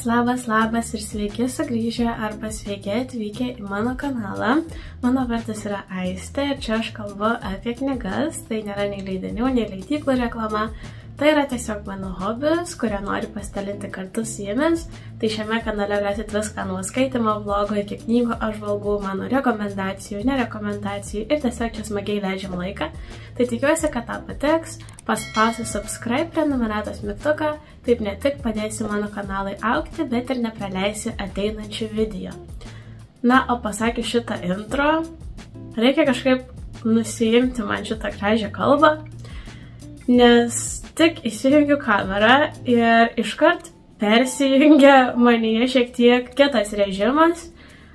Labas ir sveiki sugrįžę arba sveiki atvykę į mano kanalą. Mano vardas yra Aistė ir čia aš kalbu apie knygas, tai nėra nei leidinių, nei leidyklų reklama. Tai yra tiesiog mano hobis, kurią noriu pasidalinti kartu su jumis. Tai šiame kanale rasit viską nuo skaitimo vlogo iki knygų apžvalgų, mano rekomendacijų, nerekomendacijų ir tiesiog čia smagiai leidžiam laiką. Tai tikiuosi, kad tau patiks. Paspausi subscribe prenumeratos mygtuką, taip ne tik padėsi mano kanalui augti, bet ir nepraleisi ateinančių video. Na, o pasakius šitą intro, reikia kažkaip nusiimti man šitą gražią kalbą, nes tik įsijungiu kamerą ir iškart persijungia manyje šiek tiek kitas režimas,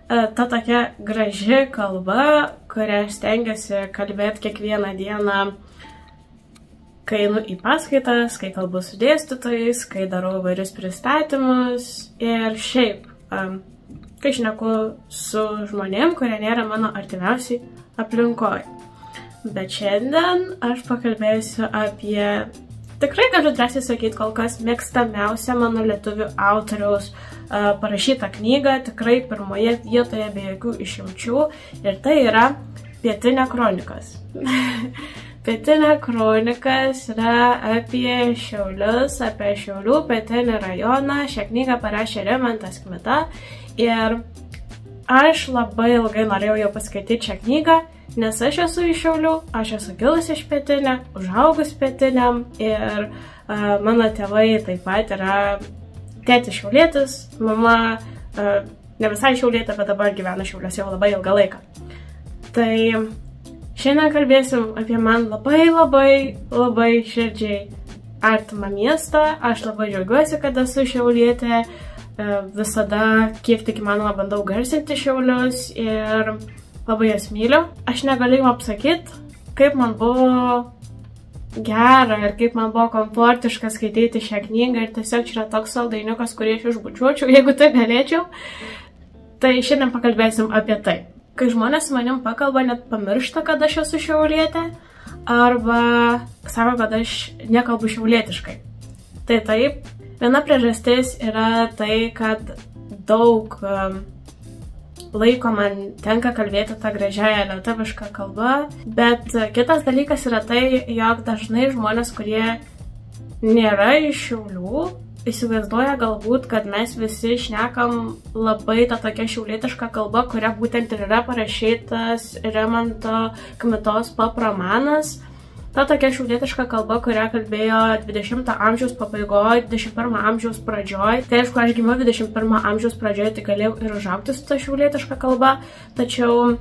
ta tokia graži kalba, kurią aš stengiuosi kalbėti kiekvieną dieną, kai einu į paskaitas, kai kalbu su dėstytojais, kai darau įvairius pristatymus ir šiaip, kai šneku su žmonėm, kurie nėra mano artimiausiai aplinkoje. Bet šiandien aš pakalbėsiu apie, tikrai galiu drąsiai sakyti, kol kas mėgstamiausią mano lietuvių autoriaus parašytą knygą, tikrai pirmoje vietoje be jokių išimčių, ir tai yra Pietinė kronikas. Pietinė kronikas yra apie Šiaulius, apie Šiaulių pietinį rajoną. Šią knygą parašė Rimantas Kmita ir aš labai ilgai norėjau jau paskaityti šią knygą, nes aš esu iš Šiaulių, aš esu kilusi iš Pietinio, užaugus Pietiniam ir mano tėvai taip pat yra tėtis šiaulietis, mama ne visai šiaulietė, bet dabar gyvena Šiauliuose jau labai ilgą laiką. Tai šiandien kalbėsim apie man labai širdžiai artimą miestą. Aš labai džiaugiuosi, kad esu šiaulietė, visada kiek tik įmanoma bandau garsinti Šiaulius ir labai jas myliu. Aš negaliu jums apsakyti, kaip man buvo gera ir kaip man buvo komfortiška skaityti šią knygą ir tiesiog čia yra toks saldainiukas, kurį aš išbučiuočiau, jeigu tai galėčiau. Tai šiandien pakalbėsim apie tai. Kai žmonės su manim pakalba, net pamiršta, kad aš esu šiaulietė, arba sako, kad aš nekalbu šiaulietiškai. Tai taip, viena priežastis yra tai, kad daug laiko man tenka kalbėti tą gražiąją lietuvišką kalbą, bet kitas dalykas yra tai, jog dažnai žmonės, kurie nėra iš Šiaulių, įsivaizduoja galbūt, kad mes visi šnekam labai tą tokią šiaulietišką kalbą, kuria būtent ir yra parašytas Rimanto Kmitos pop romanas. Ta tokia šiaulietiška kalba, kurią kalbėjo 20 amžiaus pabaigoje, 21 amžiaus pradžioje. Tai aišku, aš gimiau 21 amžiaus pradžioje, tai galėjau ir užaugti su ta šiaulietiška kalba, tačiau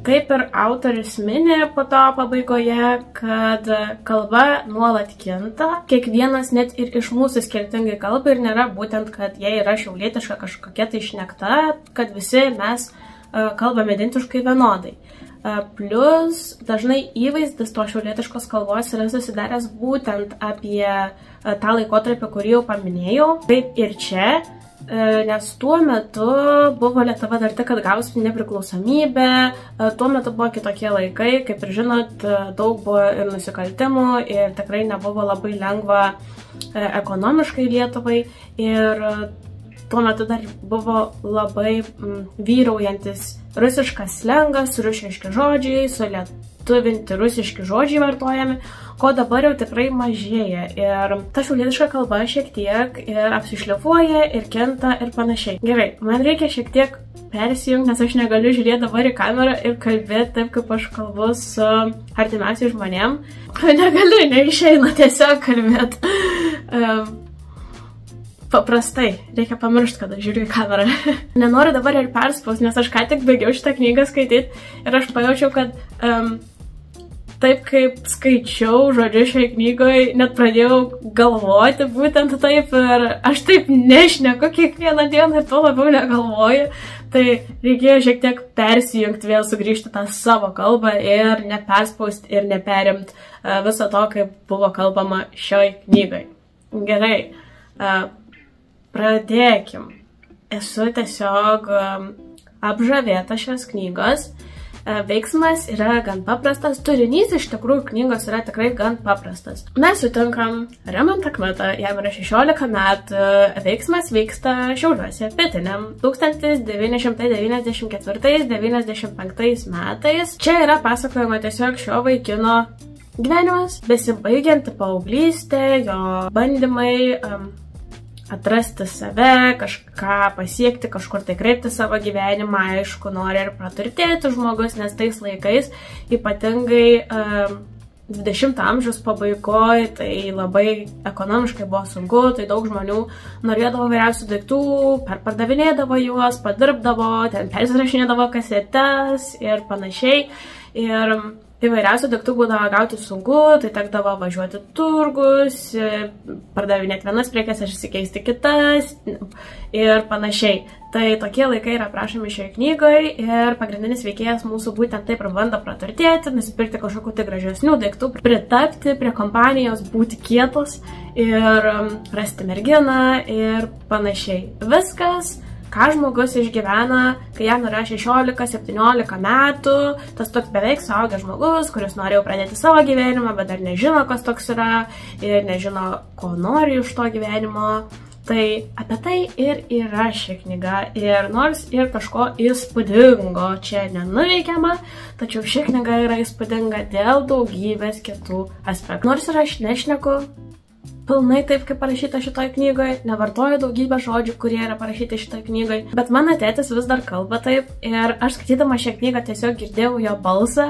kaip ir autorius mini po to pabaigoje, kad kalba nuolat kinta, kiekvienas net ir iš mūsų skirtingai kalba ir nėra būtent, kad jie yra šiaulietiška kažkokia tai šnekta, kad visi mes kalbame identiškai vienodai. Plus dažnai įvaizdis to šiaulietiškos kalbos yra susidaręs būtent apie tą laikotarpį, kurį jau paminėjau. Taip ir čia, nes tuo metu buvo Lietuva dar tik atgavusi nepriklausomybę, tuo metu buvo kitokie laikai, kaip ir žinot, daug buvo ir nusikaltimų ir tikrai nebuvo labai lengva ekonomiškai Lietuvai ir tuo metu dar buvo labai vyraujantis rusiškas slengas, rusiški žodžiai, sulietuvinti rusiški žodžiai vartojami, ko dabar jau tikrai mažėja. Ir ta šiaulietiška kalba šiek tiek ir apsišlifuoja, ir kinta, ir panašiai. Gerai, man reikia šiek tiek persijungti, nes aš negaliu žiūrėti dabar į kamerą ir kalbėti taip, kaip aš kalbu su artimiausiais žmonėm. Negaliu, neišeina tiesiog kalbėti. Paprastai, reikia pamiršti, kad aš žiūriu į kamerą. Nenoriu dabar ir perspausti, nes aš ką tik baigiau šitą knygą skaityti ir aš pajaučiau, kad taip kaip skaičiau žodžiu šioje knygoje, net pradėjau galvoti būtent taip ir aš taip nešneku kiekvieną dieną ir tuo labiau negalvoju. Tai reikėjo šiek tiek persijungti, vėl sugrįžti tą savo kalbą ir neperspausti ir neperimti viso to, kaip buvo kalbama šioj knygai. Gerai. Pradėkim. Esu tiesiog apžavėta šios knygos, veiksmas yra gan paprastas, turinys iš tikrųjų knygos yra tikrai gan paprastas. Mes sutinkam Rimantą Kmitą, jam yra 16 metų, veiksmas vyksta Šiauliuose, pietiniam 1994-95 metais. Čia yra pasakojama tiesiog šio vaikino gyvenimas, besibaigianti paauglystė, jo bandymai atrasti save, kažką pasiekti, kažkur tai kreipti savo gyvenimą, aišku, nori ir praturtėti žmogus, nes tais laikais, ypatingai 20 amžiaus pabaigoje, tai labai ekonomiškai buvo sunku, tai daug žmonių norėdavo vairiausių daiktų, perpardavinėdavo juos, padirbdavo, ten persirašinėdavo kasetes ir panašiai. Ir įvairiausių daiktų būdavo gauti sunku, tai tekdavo važiuoti turgus, pardavinėti vienas prekes, išsikeisti kitas ir panašiai. Tai tokie laikai yra aprašomi šioje knygoje ir pagrindinis veikėjas mūsų būtent taip ir bando praturtėti, nusipirkti kažkokių tai gražesnių daiktų, pritapti prie kompanijos, būti kietas ir rasti merginą ir panašiai. Viskas, ką žmogus išgyvena, kai jam yra 16-17 metų, tas toks beveik suaugęs žmogus, kuris norėjo pradėti savo gyvenimą, bet dar nežino, kas toks yra ir nežino, ko nori iš to gyvenimo. Tai apie tai ir yra ši knyga ir nors ir kažko įspūdingo čia nenuveikiama, tačiau ši knyga yra įspūdinga dėl daugybės kitų aspektų. Nors ir aš nešneku pilnai taip, kaip parašyta šitoj knygoje, nevartoju daugybę žodžių, kurie yra parašyti šitoj knygoje, bet mano tėtis vis dar kalba taip ir aš skaitydama šią knygą tiesiog girdėjau jo balsą,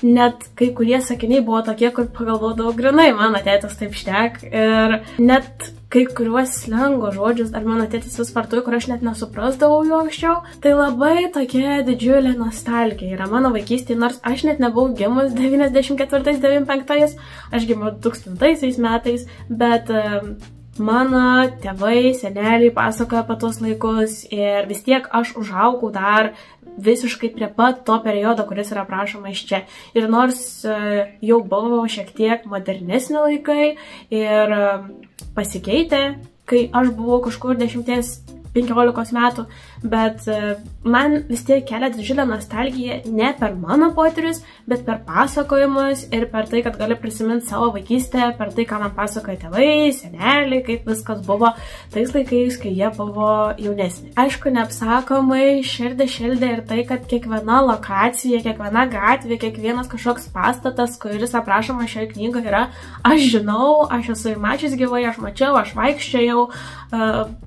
net kai kurie sakiniai buvo tokie, kur pagalvodavau, grinai mano tėtis taip šnek ir net kai kuriuos slengo žodžius dar mano tėtis vis vartojo, kur aš net nesuprasdavau jų anksčiau. Tai labai tokia didžiulė nostalgija yra mano vaikystėje, nors aš net nebuvau gimus 94-95, aš gimiau 2000 metais, bet mano tėvai, seneliai pasakoja apie tos laikus ir vis tiek aš užaugau dar visiškai prie pat to periodo, kuris yra aprašoma iš čia. Ir nors jau buvo šiek tiek modernesni laikai ir pasikeitė, kai aš buvau kažkur 10-15 metų, bet man vis tiek kelia didžiulę nostalgiją ne per mano potyrius, bet per pasakojimus ir per tai, kad gali prisiminti savo vaikystę, per tai, ką man pasakoja tėvai, seneliai, kaip viskas buvo tais laikais, kai jie buvo jaunesni. Aišku, neapsakomai širdį šildė ir tai, kad kiekviena lokacija, kiekviena gatvė, kiekvienas kažkoks pastatas, kuris aprašoma šioje knygoje yra, aš žinau, aš esu mačius gyvai, aš mačiau, aš vaikščiojau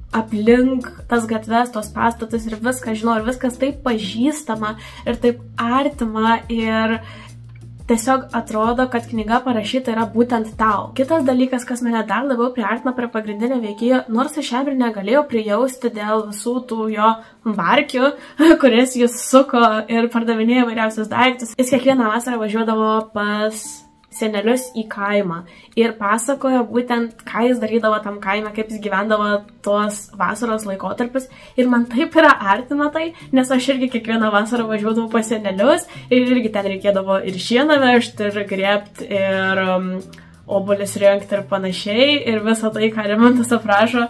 aplink tas gatves, tos pastatus ir viską žinau, ir viskas taip pažįstama ir taip artima ir tiesiog atrodo, kad knyga parašyta yra būtent tau. Kitas dalykas, kas mane dar labiau priartina prie pagrindinio veikėjo, nors aš jam ir negalėjau prijausti dėl visų tų jo barkių, kuris jis suko ir pardavinėjo vairiausius daiktus. Jis kiekvieną vasarą važiuodavo pas senelius į kaimą ir pasakojo būtent, ką jis darydavo tam kaime, kaip jis gyvendavo tuos vasaros laikotarpius ir man taip yra artima tai, nes aš irgi kiekvieną vasarą važiuodavau pas senelius ir irgi ten reikėdavo ir šieną vežti, ir grėbti, ir obuolius rinkti ir panašiai ir visą tai, ką Rimantas aprašo,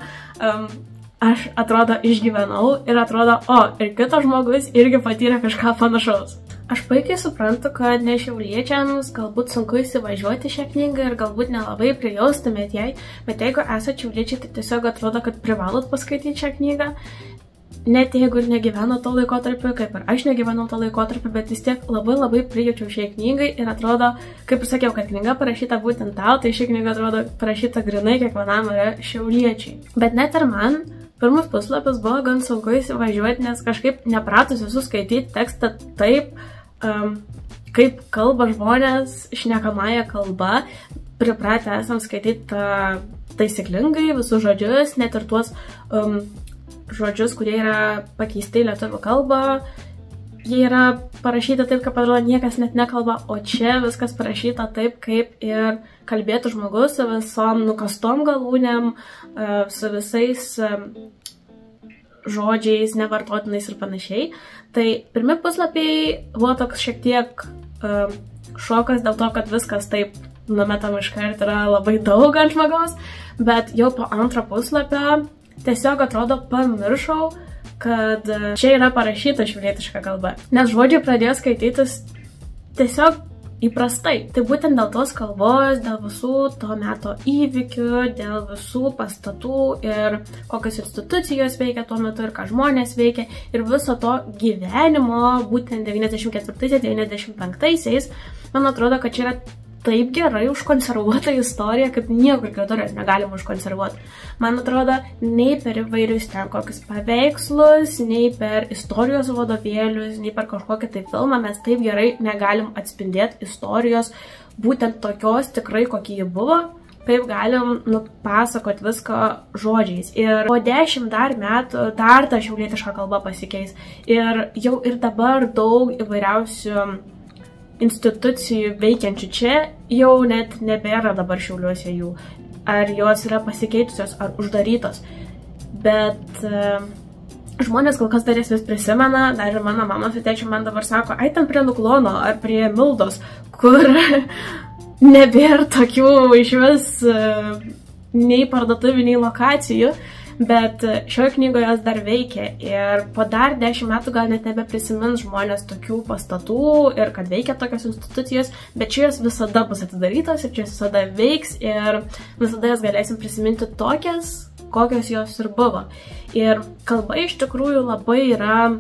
aš atrodo išgyvenau ir atrodo, ir kitas žmogus irgi patyrė kažką panašaus. Aš puikiai suprantu, kad ne šiauliečiams galbūt sunku įsivažiuoti šią knygą ir galbūt nelabai prijaustumėt jai, bet jeigu esate šiauliečiai, tai tiesiog atrodo, kad privalot paskaityti šią knygą. Net jeigu ir negyveno to laikotarpiu, kaip ir aš negyvenau to laikotarpiu, bet vis tiek labai prijaučiau šiai knygai ir atrodo, kaip ir sakiau, kad knyga parašyta būtent tau, tai ši knyga atrodo parašyta grinai kiekvienam yra šiauliečiai. Bet net ir man pirmus puslapius buvo gan sunku įsivažiuoti, nes kažkaip nepratus visus skaityti tekstą taip, kaip kalba žmonės šnekamąją kalbą, pripratę esam skaityti taisyklingai visus žodžius, net ir tuos žodžius, kurie yra pakeisti į lietuvių kalbą, jie yra parašyti taip, kaip atrodo niekas net nekalba, o čia viskas parašyta taip, kaip ir kalbėtų žmogus su visom nukastom galūnėm, su visais žodžiais, nevartotinais ir panašiai. Tai pirmi puslapiai buvo toks šiek tiek šokas dėl to, kad viskas taip numetam iškart yra labai daug ant žmogaus, bet jau po antro puslapio tiesiog atrodo pamiršau, kad čia yra parašyta šiaulietiška kalba. Nes žodžiai pradėjo skaitytis tiesiog įprastai. Tai būtent dėl tos kalbos, dėl visų to meto įvykių, dėl visų pastatų ir kokios institucijos veikia tuo metu ir ką žmonės veikia ir viso to gyvenimo, būtent 94-95-aisiais, man atrodo, kad čia yra taip gerai užkonservuota istorija, kaip niekur kitur jos negalim užkonservuoti. Man atrodo, nei per įvairius ten kokius paveikslus, nei per istorijos vadovėlius, nei per kažkokį tai filmą mes taip gerai negalim atspindėti istorijos būtent tokios tikrai, kokie ji buvo, kaip galim nupasakoti viską žodžiais. Ir po 10 dar metų dar ta šiaulietiška kalba pasikeis. Ir jau ir dabar daug įvairiausių institucijų veikiančių čia jau net nebėra dabar Šiauliuose jų. Ar jos yra pasikeitusios, ar uždarytos. Bet žmonės kol kas dar jas vis prisimena, dar ir mano mama su tėčiu man dabar sako, ai ten prie Nuklono ar prie Mildos, kur nebėra tokių iš vis nei parduotuvių, nei lokacijų. Bet šioje knygoje jos dar veikia ir po dar 10 metų gal net nebeprisimins žmonės tokių pastatų ir kad veikia tokios institucijos, bet čia jos visada bus atidarytos ir čia visada veiks ir visada jas galėsim prisiminti tokias, kokios jos ir buvo. Ir kalba iš tikrųjų labai yra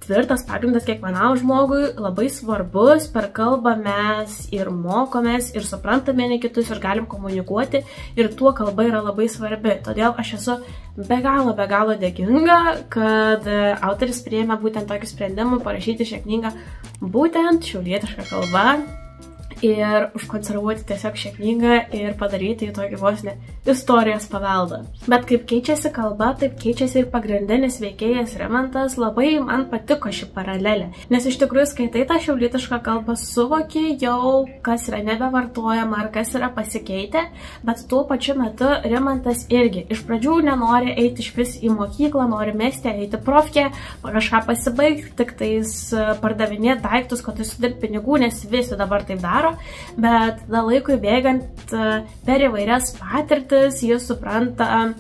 tvirtas pagrindas kiekvienam žmogui, labai svarbus, per kalbą mes ir mokomės, ir suprantame vieni kitus, ir galim komunikuoti, ir tuo kalba yra labai svarbi. Todėl aš esu be galo dėkinga, kad autoris priėmė būtent tokį sprendimą parašyti šią knygą būtent šiaulietišką kalbą ir užkonservuoti tiesiog šią knygą ir padaryti į tokį vos ne istorijos paveldą. Bet kaip keičiasi kalba, taip keičiasi ir pagrindinis veikėjas Rimantas. Labai man patiko ši paralelė, nes iš tikrųjų skaitai tą šiaulietišką kalbą, suvoki jau, kas yra nebevartojama ar kas yra pasikeitę, bet tuo pačiu metu Rimantas irgi iš pradžių nenori eiti iš vis į mokyklą, nori mesti, eiti profkę, kažką pasibaigti, tik tais pardavinėti daiktus, kad užsidirbti pinigų, nes visi dabar taip daro. Bet tada laikui bėgant per įvairias patirtis jis supranta,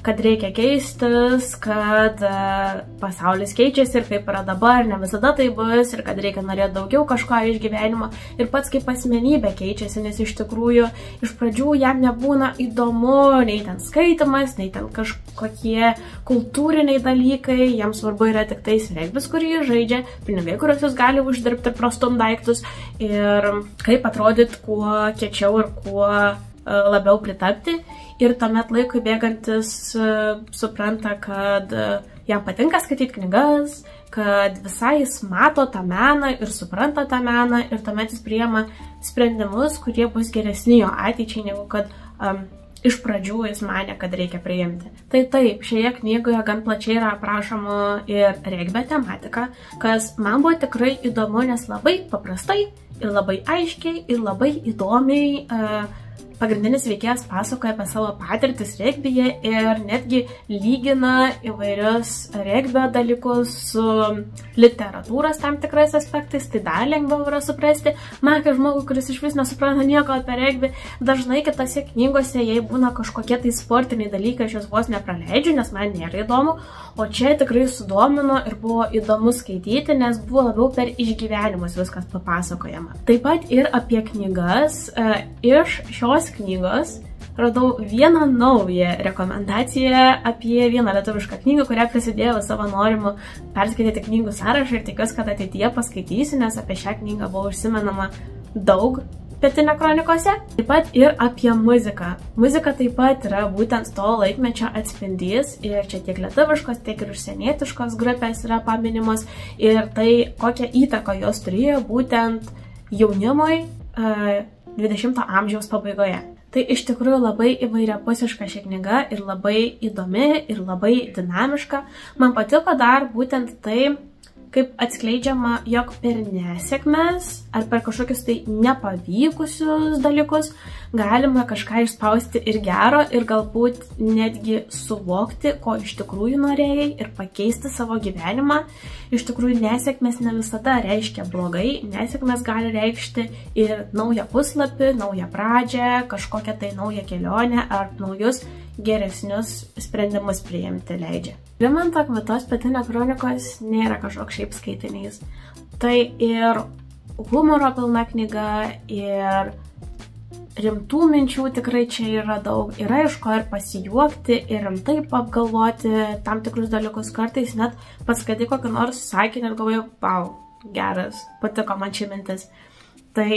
kad reikia keistis, kad pasaulis keičiasi ir kaip yra dabar, ne visada tai bus ir kad reikia norėti daugiau kažko iš gyvenimo ir pats kaip asmenybė keičiasi, nes iš tikrųjų iš pradžių jam nebūna įdomu nei ten skaitimas, nei ten kažkokie kultūriniai dalykai, jam svarbu yra tik tais regbis, kurį jis žaidžia, pinigai, kuriuos jis gali uždirbti ir prastum daiktus ir kaip atrodyti kuo kiečiau ir kuo labiau pritapti. Ir tuomet laikui bėgantis supranta, kad jam patinka skaityti knygas, kad visai jis mato tą meną ir supranta tą meną ir tuomet jis priima sprendimus, kurie bus geresni jo ateičiai, negu kad iš pradžių jis manė, kad reikia priimti. Tai taip, šioje knygoje gan plačiai yra aprašoma ir regbio tematika, kas man buvo tikrai įdomu, nes labai paprastai ir labai aiškiai ir labai įdomiai pagrindinis veikėjas pasakoja apie savo patirtis regbyje ir netgi lygina įvairius regbio dalykus su literatūros tam tikrais aspektais, tai dar lengviau yra suprasti. Man kaip žmogui, kuris iš vis nesupranta nieko apie regbį, dažnai kitose knygose, jei būna kažkokie tai sportiniai dalykai, aš juos vos nepraleidžiu, nes man nėra įdomu, o čia tikrai sudomino ir buvo įdomu skaityti, nes buvo labiau per išgyvenimus viskas papasakojama. Taip pat ir apie knygas. Iš šios knygos radau vieną naują rekomendaciją apie vieną lietuvišką knygą, kurią prisidėjau savo norimu perskaityti knygų sąrašą ir tikiuosi, kad ateityje paskaitysiu, nes apie šią knygą buvo užsimenama daug Pietinio kronikose. Taip pat ir apie muziką. Muzika taip pat yra būtent to laikmečio atspindys ir čia tiek lietuviškos, tiek ir užsienietiškos grupės yra paminimos ir tai, kokią įtaką jos turėjo būtent jaunimui 20 amžiaus pabaigoje. Tai iš tikrųjų labai įvairiapusiška ši knyga ir labai įdomi ir labai dinamiška. Man patiko dar būtent tai, kaip atskleidžiama, jog per nesėkmes ar per kažkokius tai nepavykusius dalykus galima kažką išspausti ir gero, ir galbūt netgi suvokti, ko iš tikrųjų norėjai ir pakeisti savo gyvenimą. Iš tikrųjų, nesėkmės ne visada reiškia blogai, nesėkmės gali reikšti ir naują puslapį, naują pradžią, kažkokią tai naują kelionę ar naujus geresnius sprendimus priimti leidžia. Rimanto Kmitos Pietinio kronikos nėra kažkoks šiaip skaitinys. Tai ir humoro pilna knyga, ir rimtų minčių tikrai čia yra daug. Yra iš ko ir pasijuokti, ir rimtai apgalvoti tam tikrus dalykus. Kartais net paskaitai kokį nors sakinį ir galvoju, wow, geras, patiko man ši mintis. Tai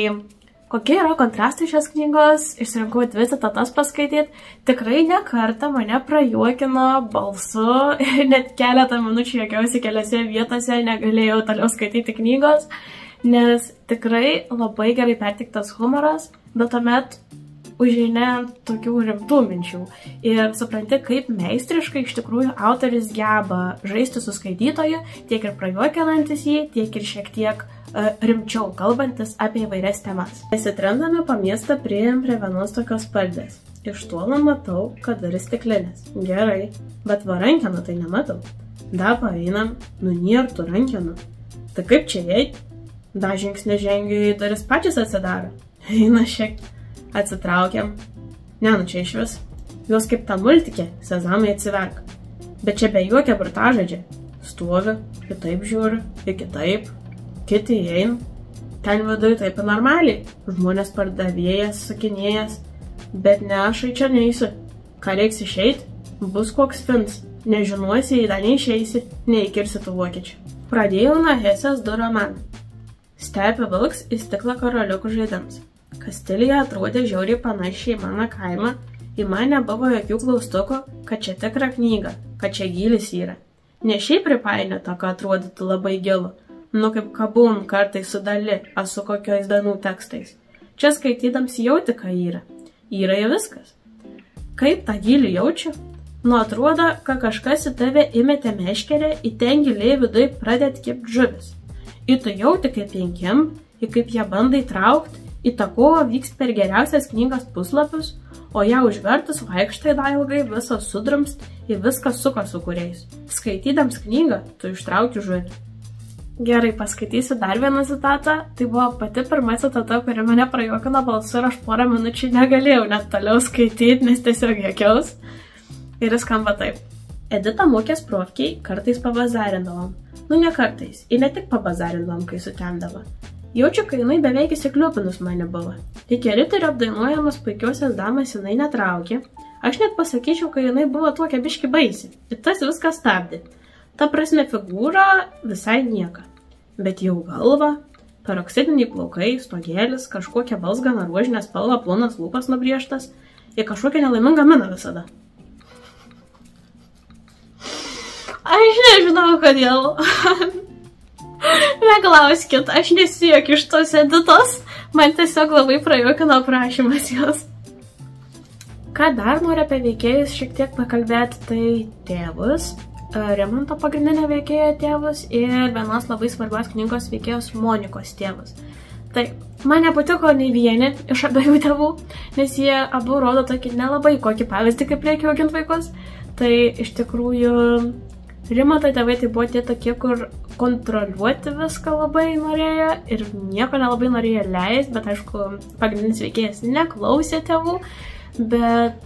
kokie yra kontrastai šios knygos, išsirinkau 2 citatas paskaityti. Tikrai ne kartą mane prajuokino balsu ir net keletą minučių juokiausi keliose vietose, negalėjau toliau skaityti knygos, nes tikrai labai gerai perteiktas humoras, bet tuomet užeini ant tokių rimtų minčių ir supranti, kaip meistriškai iš tikrųjų autoris geba žaisti su skaitytoju, tiek ir prajuokinantis jį, tiek ir šiek tiek rimčiau kalbantis apie įvairias temas. Besitrendami po miestą priėjom prie vienos tokios paldės. Iš tolo matau, kad duris stiklinės. Gerai, bet va rankenų tai nematau. Da paeinam, nėr tų rankenų. Tai kaip čia eit? Da žingsnį žengiu, duris pačias atsidaro. Eina šiek, atsitraukiam. Ne, nu čia iš vis. Jos kaip ta multikė, sezamai atsiverk. Bet čia be jokia burtažodžia. Stovi, kitaip žiūri, ir kitaip. Kiti įeina. Ten viduj taip normaliai. Žmonės pardavėjas, sakinėjas. Bet ne, aš į čia neįsiu. Ką reiks išeit? Bus koks fins. Nežinosi, jei dar neišeisi, neįkirsi tų vokiečių. Pradėjau nuo Hesės 2 romanų. Stepė vilks į stiklą karaliukų žaidams. Kastilija atrodė žiauriai panašiai į mano kaimą, į mane buvo jokių klaustukų, kad čia tikra knyga, kad čia gylis yra. Ne šiaip pripainėta, kad atrodytų labai gilu, nu kaip kabum kartais su dali, ar su kokiais danų tekstais. Čia skaitydams jauti, ką yra. Yra jau viskas. Kaip tą gilį jaučiu? Nu atrodo, kad kažkas į tave įmetė meškerę, į ten giliai viduj pradėt kipt žuvis. Į tu jauti kaip jenkim, į kaip ją bandai traukti, į tą kovą vyks per geriausias knygos puslapius, o ją užvertus vaikštai dar ilgai visą sudrumst ir viskas suka su kuriais. Skaitydams knygą, tu ištrauki žuvį. Gerai, paskaitysiu dar vieną citatą. Tai buvo pati pirma citata, kuri mane prajuokino balsu ir aš porą minučių negalėjau net toliau skaityti, nes tiesiog juokiaus. Ir jis skamba taip. Edita mokės profkiai kartais pabazarindavom. Nu ne kartais, ir ne tik pabazarindavom, kai sutemdavo. Jaučiu, kai jinai beveik įsikliupinus mane buvo. Iki riterio apdainuojamas puikiosios damas jinai netraukė. Aš net pasakyčiau, kai jinai buvo tokia biški baisi. Ir tas viskas stabdė. Ta prasme figūra visai nieka. Bet jau galva, peroksidiniai plaukai, stogėlis, kažkokia balsgana rožinė spalva, plonas lūpas nubrėžtas ir kažkokia nelaiminga mina visada. Aš nežinau, kodėl. Neklauskit, aš nesijuokiu iš tos Editos. Man tiesiog labai prajuokino aprašymas jos. Ką dar noriu apie veikėjus šiek tiek pakalbėti, tai tėvus. Rimanto pagrindinė veikėja tėvus ir vienos labai svarbios knygos veikėjos Monikos tėvus. Tai man nepatiko nei vieni iš abiejų tėvų, nes jie abu rodo tokį nelabai kokį pavyzdį, kaip reikia auginti vaikus. Tai iš tikrųjų Rimanto tėvai tai buvo tie tokie, kur kontroliuoti viską labai norėjo ir nieko nelabai norėjo leisti, bet aišku, pagrindinis veikėjas neklausė tėvų, bet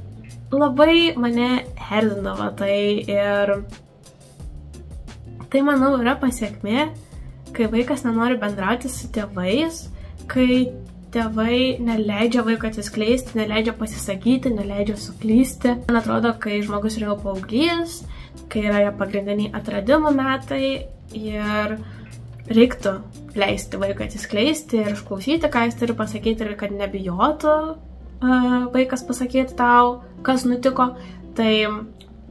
labai mane erzindavo tai ir tai, manau, yra pasekmė, kai vaikas nenori bendrauti su tėvais, kai tėvai neleidžia vaiko atsiskleisti, neleidžia pasisakyti, neleidžia suklysti. Man atrodo, kai žmogus yra paauglys, kai yra jo pagrindiniai atradimų metai ir reiktų leisti vaiką atsiskleisti ir išklausyti, ką jis turi pasakyti ir kad nebijotų vaikas pasakyti tau, kas nutiko. Tai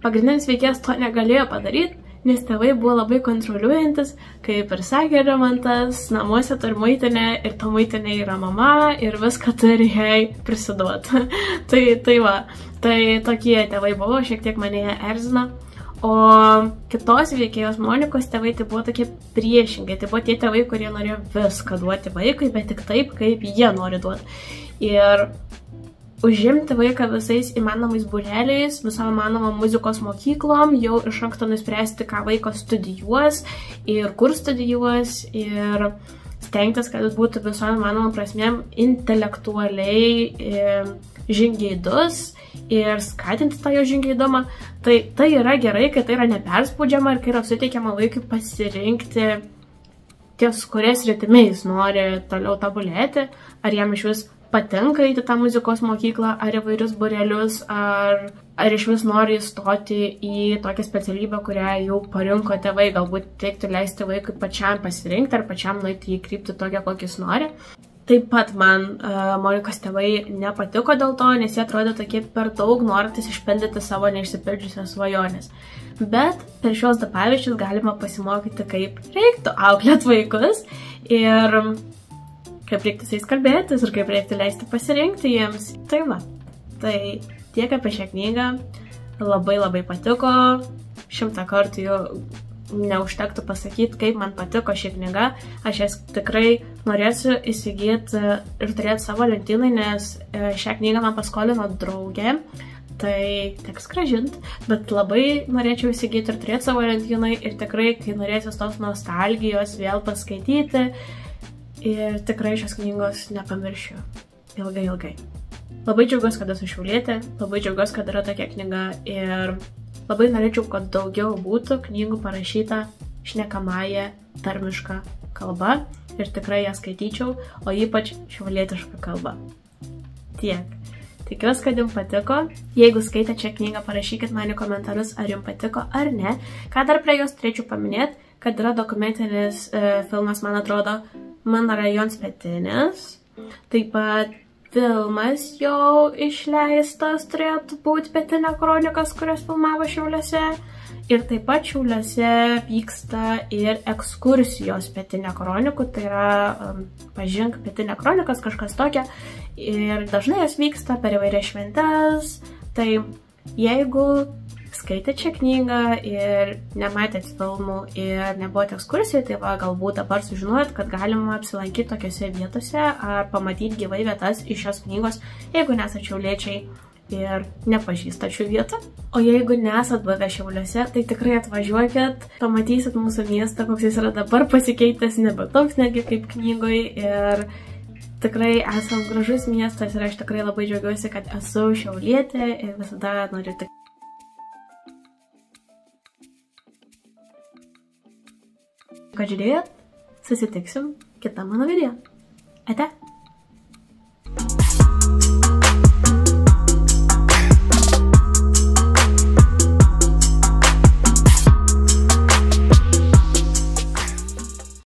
pagrindinis veikėjas to negalėjo padaryti, nes tėvai buvo labai kontroliuojantis, kaip ir sakė Rimantas, namuose turi maitinę ir ta maitinė yra mama ir viską turi jai prisiduoti. tai va, tai tokie tėvai buvo, šiek tiek mane erzino. O kitos veikėjos Monikos tėvai tai buvo tokie priešingai, tai buvo tie tėvai, kurie norėjo viską duoti vaikui, bet tik taip, kaip jie nori duoti. Ir užimti vaiką visais įmanomais būreliais, visom įmanomom muzikos mokyklom, jau iš anksto nuspręsti, ką vaikas studijuos ir kur studijuos ir stengtis, kad jis būtų visom įmanomom prasmėm intelektualiai žingeidus ir skatinti tą jo žingeidumą. Tai yra gerai, kai tai yra neperspaudžiama ir kai yra suteikiama vaikui pasirinkti ties kuriais rytimiais nori toliau tobulėti, ar jam iš vis patinka įti tą muzikos mokyklą, ar įvairius būrelius, ar iš vis nori įstoti į tokią specialybę, kurią jau parinko tėvai, galbūt reiktų leisti vaikui pačiam pasirinkti ar pačiam nueiti į kryptį tokią, kokį jis nori. Taip pat man Monikos tėvai nepatiko dėl to, nes jie atrodė tokie per daug norintis išpildyti savo neišsipildžiusias svajonės. Bet per šios du pavyzdžius galima pasimokyti, kaip reiktų auklėti vaikus ir kaip reiktų su jais kalbėtis ir kaip reiktų leisti pasirinkti jiems. Tai va, tai tiek apie šią knygą. Labai patiko. 100 kartų jau neužtektų pasakyti, kaip man patiko ši knyga. Aš jas tikrai norėsiu įsigyti ir turėti savo lentynai, nes šią knygą man paskolino draugė. Tai teks grąžinti, bet labai norėčiau įsigyti ir turėti savo lentynai ir tikrai, kai norėsiu tos nostalgijos vėl paskaityti, ir tikrai šios knygos nepamiršiu ilgai. Labai džiaugiuosi, kad esu šiaulietė, labai džiaugiuosi, kad yra tokia knyga ir labai norėčiau, kad daugiau būtų knygų parašyta šnekamąją tarmišką kalbą ir tikrai ją skaityčiau, o ypač šiaulietišką kalbą. Tiek. Tikiuosi, kad jums patiko. Jeigu skaitėte šią knygą, parašykit man į komentarus, ar jums patiko ar ne. Ką dar prie jos turėčiau paminėti, kad yra dokumentinis filmas, man atrodo, Mano rajonas Pietinis. Taip pat filmas jau išleistas, turėtų būti Pietinė kronikas, kurias filmavo Šiauliuose. Ir taip pat Šiauliuose vyksta ir ekskursijos Pietinė kronikų, tai yra pažink Pietinė kronikas, kažkas tokia. Ir dažnai jos vyksta per įvairias šventes. Tai jeigu skaitėt šią knygą ir nematėt filmų ir nebuvote ekskursijai, tai va, galbūt dabar sužinojot, kad galima apsilankyti tokiose vietose ar pamatyti gyvai vietas iš šios knygos, jeigu nesat šiauliečiai ir nepažįstat šių vietų. O jeigu nesat buvę Šiauliuose, tai tikrai atvažiuokit, pamatysit mūsų miestą, koks jis yra dabar pasikeitęs, nebe toks netgi kaip knygoj. Ir tikrai esam gražus miestas ir aš tikrai labai džiaugiuosi, kad esu šiaulietė ir visada noriu tik. Kad žiūrėjot, susitiksim kitą mano video. Ate!